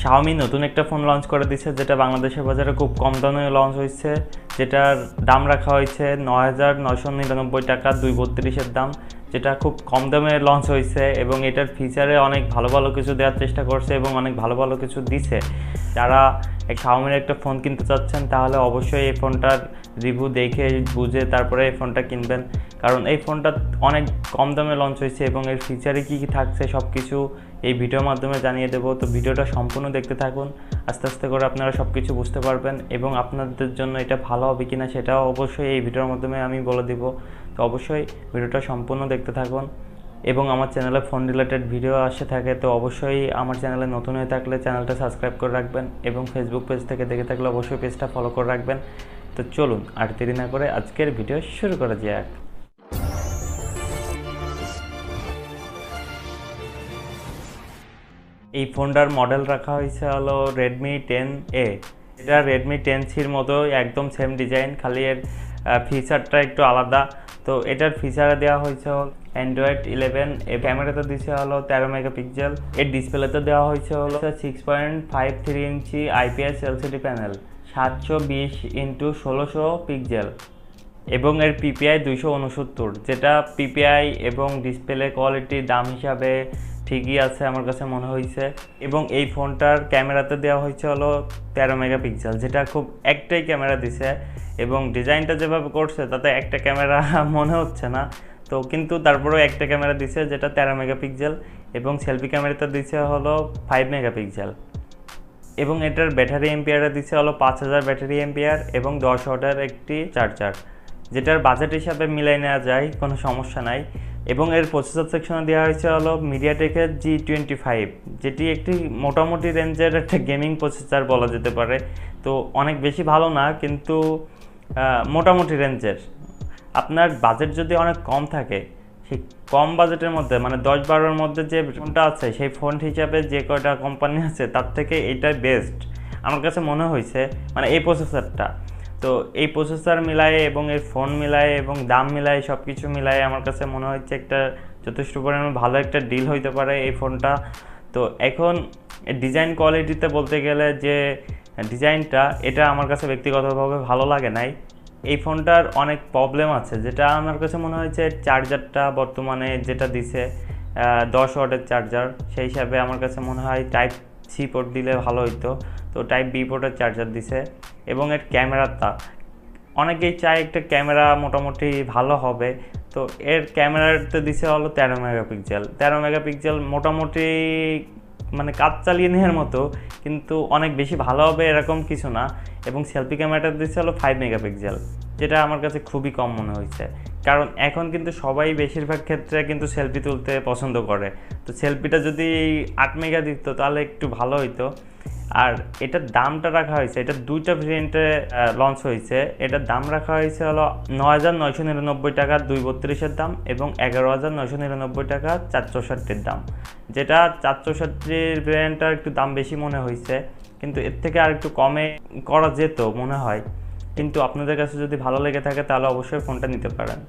Xiaomi নতুন একটা phone launch করে দিয়েছে, যেটা বাংলাদেশের বাজারে খুব কম দামে লঞ্চ হয়েছে, যেটার দাম রাখা হয়েছে ৯,৯৯৯ টাকা ২৩২ দাম, যেটা খুব কম দামে লঞ্চ হয়েছে এবং এটার ফিচারে অনেক ভালো ভালো কিছু দেওয়ার চেষ্টা করছে এবং অনেক ভালো ভালো কিছু দিছে। যারা Xiaomiর একটা ফোন কিনতে চাচ্ছেন তাহলে অবশ্যই এই ফোনটার রিভিউ দেখে বুঝে তারপরে এই ফোনটা কিনবেন, কারণ এই ফোনটা অনেক কম দামে লঞ্চ হয়েছে এবং এর ফিচারে কী কী থাকছে সব কিছু এই ভিডিওর মাধ্যমে জানিয়ে দেবো। তো ভিডিওটা সম্পূর্ণ দেখতে থাকুন, আস্তে আস্তে করে আপনারা সব কিছু বুঝতে পারবেন এবং আপনাদের জন্য এটা ভালো হবে কিনা সেটাও অবশ্যই এই ভিডিওর মাধ্যমে আমি বলে দিব। তো অবশ্যই ভিডিওটা সম্পূর্ণ দেখতে থাকুন এবং আমার চ্যানেলে ফোন রিলেটেড ভিডিও আসে থাকে, তো অবশ্যই আমার চ্যানেলে নতুন হয়ে থাকলে চ্যানেলটা সাবস্ক্রাইব করে রাখবেন এবং ফেসবুক পেজ থেকে দেখে থাকলে অবশ্যই পেজটা ফলো করে রাখবেন। তো চলুন আর দেরি না করে আজকের ভিডিও শুরু করা যাক। এই ফোনটার মডেল রাখা হয়েছে হলো Redmi 10A। এটা Redmi 10Cর মতো একদম সেম ডিজাইন, খালি এর ফিচারটা একটু আলাদা। তো এটার ফিচারে দেওয়া হয়েছে Android 11, এর ক্যামেরাতে দিয়েছে হলো 13 মেগাপিক্সেল, এর ডিসপ্লেতে দেওয়া হয়েছে হলো 6.53 ইঞ্চি IPS LCD panel, 720x1600 pixel এবং এর PPI 269, যেটা PPI এবং ডিসপ্লে কোয়ালিটি দাম হিসাবে ঠিকই আছে আমার কাছে মনে হয়েছে। এবং এই ফোনটার ক্যামেরাতে দেওয়া হয়েছে হলো 13 মেগাপিক্সেল, যেটা খুব একটাই ক্যামেরা দিছে এবং ডিজাইনটা যেভাবে করছে তাতে একটা ক্যামেরা মনে হচ্ছে না, তো কিন্তু তারপরেও একটা ক্যামেরা দিছে যেটা 13 মেগাপিক্সেল এবং সেলফি ক্যামেরাতে দিছে হলো 5 মেগাপিক্সেল এবং এটার ব্যাটারি এম্পিয়ারে দিছে হলো 5000 ব্যাটারি এম্পিয়ার এবং 10 ওয়াটের একটি চার্জার, যেটার বাজেট হিসাবে মিলাই নেওয়া যায়, কোনো সমস্যা নাই। এবং এর প্রসেসর সেকশনে দেওয়া হয়েছে হলো মিডিয়াটেকের G25, যেটি একটি মোটামুটি রেঞ্জের একটা গেমিং প্রসেসর বলা যেতে পারে। তো অনেক বেশি ভালো না, কিন্তু মোটামুটি রেঞ্জের। আপনার বাজেট যদি অনেক কম থাকে, সেই কম বাজেটের মধ্যে মানে 10-12-এর মধ্যে যে ফোনটা আছে সেই ফোন হিসাবে যে কয়টা কোম্পানি আছে তার থেকে এইটাই বেস্ট আমার কাছে মনে হয়েছে, মানে এই প্রসেসরটা। তো এই প্রসেসর মিলায়ে এবং এর ফোন মিলায়ে এবং দাম মিলায়ে সব কিছু মিলায়ে আমার কাছে মনে হচ্ছে একটা যথেষ্ট পরিমাণে ভালো একটা ডিল হইতে পারে এই ফোনটা। তো এখন ডিজাইন কোয়ালিটিতে বলতে গেলে যে ডিজাইনটা, এটা আমার কাছে ব্যক্তিগতভাবে ভালো লাগে নাই। এই ফোনটার অনেক প্রবলেম আছে, যেটা আমার কাছে মনে হয়েছে চার্জারটা বর্তমানে যেটা দিছে 10 ওয়াটের চার্জার, সেই হিসাবে আমার কাছে মনে হয় টাইপ সি পোর্ট দিলে ভালো হইতো, তো টাইপ বি পোর্টের চার্জার দিছে। এবং এর ক্যামেরাটা অনেকেই চায় একটা ক্যামেরা মোটামুটি ভালো হবে, তো এর ক্যামেরাতে দিছে হলো 13 মেগাপিক্সেল। 13 মেগাপিক্সেল মোটামুটি মানে কাজ চালিয়ে নেওয়ার মতো, কিন্তু অনেক বেশি ভালো হবে এরকম কিছু না। এবং সেলফি ক্যামেরাটা দিচ্ছে হলো 5 মেগাপিক্সেল, যেটা আমার কাছে খুবই কম মনে হয়েছে, কারণ এখন কিন্তু সবাই বেশিরভাগ ক্ষেত্রে কিন্তু সেলফি তুলতে পছন্দ করে। তো সেলফিটা যদি 8 মেগা দিত তাহলে একটু ভালো হইতো। আর এটার দামটা রাখা হয়েছে, এটা দুইটা ভেরিয়েন্টে লঞ্চ হয়েছে। এটার দাম রাখা হয়েছে হলো ৯,৯৯৯ টাকা ২৩২ দাম এবং ১১,৯৯৯ টাকা ৪৬৪ দাম, যেটা ৪৬৪ ভেরিয়েন্টটার একটু দাম বেশি মনে হয়েছে, কিন্তু এর থেকে আর একটু কমে করা যেত মনে হয়। কিন্তু আপনাদের কাছে যদি ভালো লেগে থাকে তাহলে অবশ্যই ফোনটা নিতে পারেন।